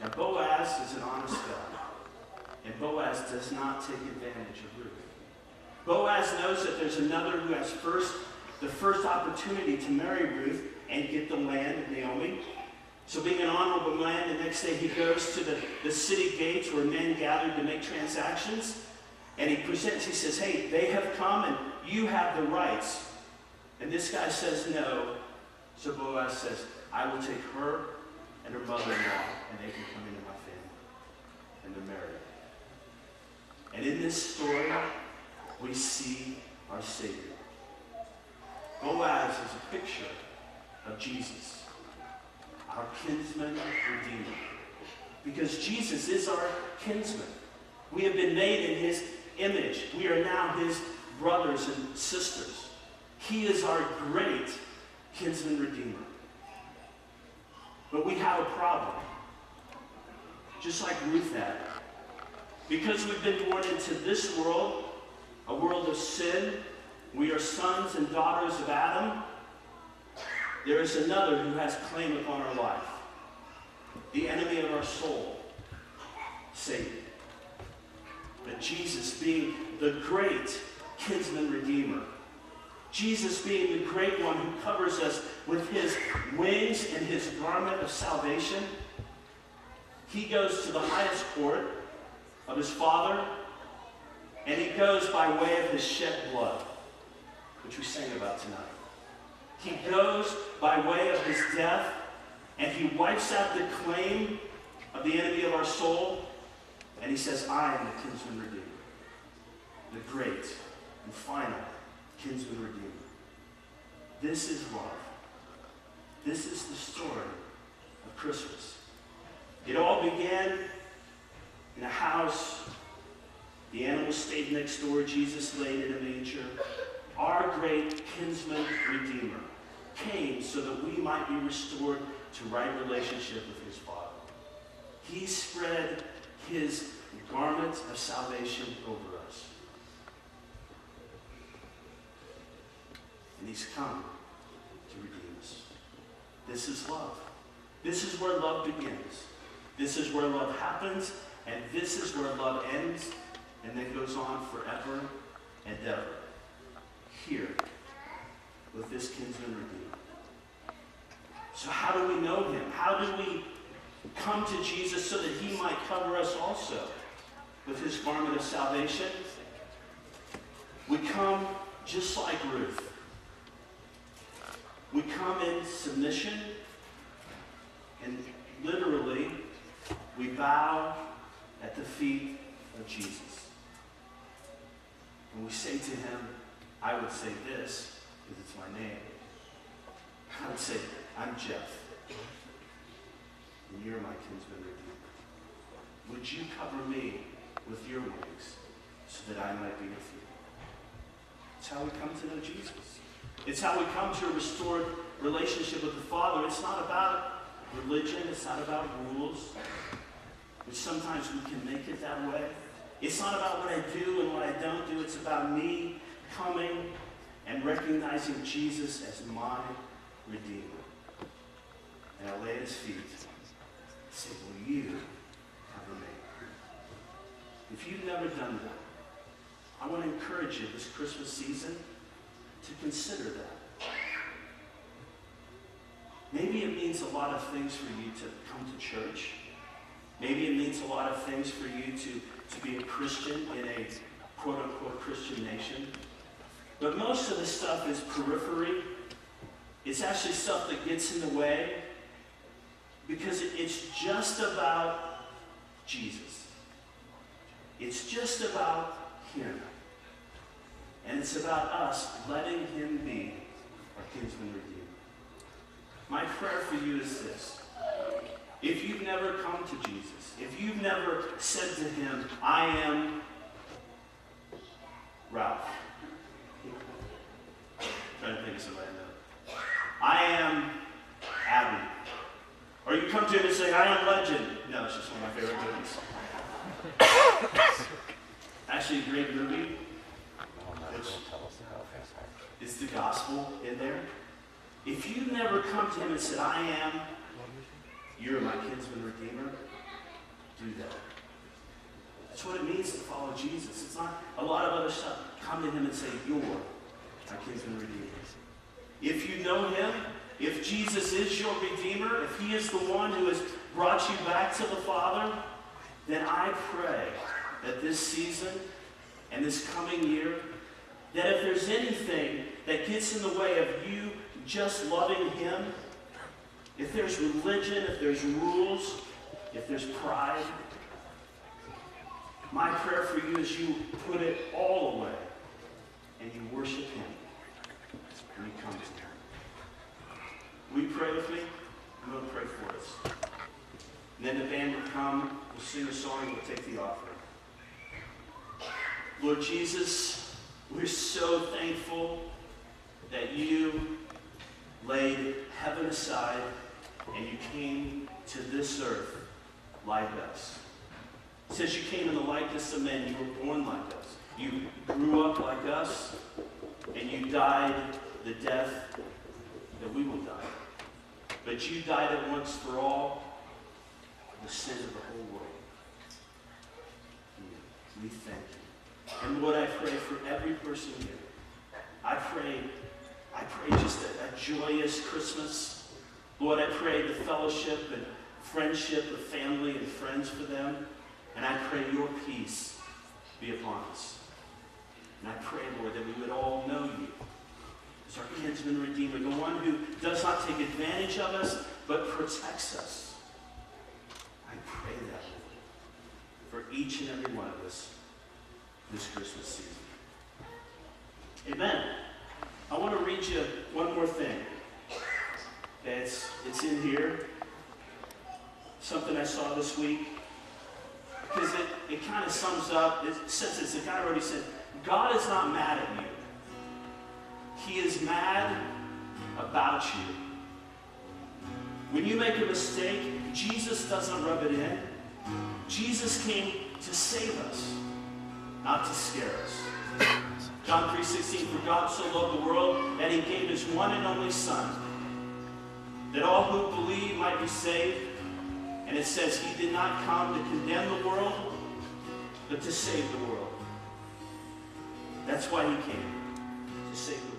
Now, Boaz is an honest guy, and Boaz does not take advantage of Ruth. Boaz knows that there's another who has the first opportunity to marry Ruth and get the land of Naomi. So being an honorable man, the next day he goes to the city gates where men gathered to make transactions. And he says, hey, they have come and you have the rights. And this guy says no. So Boaz says, I will take her and her mother-in-law and they can come into my family. And they're married. And in this story, we see our Savior. Boaz is a picture of Jesus, our kinsman redeemer. Because Jesus is our kinsman. We have been made in his image. We are now his brothers and sisters. He is our great kinsman redeemer. But we have a problem. Just like Ruth had. Because we've been born into this world, a world of sin, we are sons and daughters of Adam. There is another who has claim upon our life. The enemy of our soul, Satan. But Jesus being the great kinsman redeemer, Jesus being the great one who covers us with his wings and his garment of salvation, he goes to the highest court of his Father, and he goes by way of his shed blood, which we sang about tonight. He goes by way of his death, and he wipes out the claim of the enemy of our soul, and he says, I am the kinsman redeemer, the great and final kinsman redeemer. This is love. This is the story of Christmas. It all began in a house. The animals stayed next door. Jesus laid in a manger. Our great kinsman redeemer came so that we might be restored to right relationship with his Father. He spread his garment of salvation over us. And he's come to redeem us. This is love. This is where love begins. This is where love happens, and this is where love ends, and then goes on forever and ever. Here, with this kinsman redeemer. So how do we know him? How do we come to Jesus so that he might cover us also with his garment of salvation? We come just like Ruth. We come in submission, and literally, we bow at the feet of Jesus. And we say to him, I would say this, because it's my name. I would say, I'm Jeff, and you're my kinsman redeemer. Would you cover me with your wings so that I might be with you? It's how we come to know Jesus. It's how we come to a restored relationship with the Father. It's not about religion. It's not about rules, which sometimes we can make it that way. It's not about what I do and what I don't do. It's about me coming and recognizing Jesus as my Redeemer. And I lay at his feet and say, will you cover me? If you've never done that, I want to encourage you this Christmas season to consider that. Maybe it means a lot of things for you to come to church. Maybe it means a lot of things for you to be a Christian in a quote-unquote Christian nation. But most of the stuff is periphery. It's actually stuff that gets in the way because it's just about Jesus. It's just about him. And it's about us letting him be our kinsman redeemer. My prayer for you is this. If you've never come to Jesus, if you've never said to him, I am Ralph. I'm trying to think of somebody I know. I am Abby. Or you come to him and say, I am Legend. No, it's just one of my favorite movies. Actually, a great movie. It's the gospel in there. If you've never come to him and said, I am, you're my kinsman redeemer, do that. That's what it means to follow Jesus. It's not a lot of other stuff. Come to him and say, you're my kinsman redeemer. If you know him, if Jesus is your Redeemer, if he is the one who has brought you back to the Father, then I pray that this season and this coming year, that if there's anything that gets in the way of you just loving him, if there's religion, if there's rules, if there's pride, my prayer for you is you put it all away and you worship him and you come to him. Will you pray with me? I'm going to pray for us. And then the band will come, we'll sing a song, and we'll take the offering. Lord Jesus, we're so thankful that you laid heaven aside and you came to this earth like us. It says you came in the likeness of men. You were born like us. You grew up like us, and you died the death that we will die. But you died at once for all the sin of the whole world. We thank you. And Lord, I pray for every person here. I pray just a joyous Christmas. Lord, I pray the fellowship and friendship of family and friends for them. And I pray your peace be upon us. And I pray, Lord, that we would all know you as our kinsman redeemer, the one who does not take advantage of us, but protects us. I pray that, Lord, for each and every one of us this Christmas season. Amen. I want to read you one more thing. It's in here. Something I saw this week. Because it kind of sums up, it says this, the guy already said, God is not mad at you. He is mad about you. When you make a mistake, Jesus doesn't rub it in. Jesus came to save us, not to scare us. John 3:16, for God so loved the world that he gave his one and only Son, that all who believe might be saved. And it says he did not come to condemn the world, but to save the world. That's why he came, to save the world.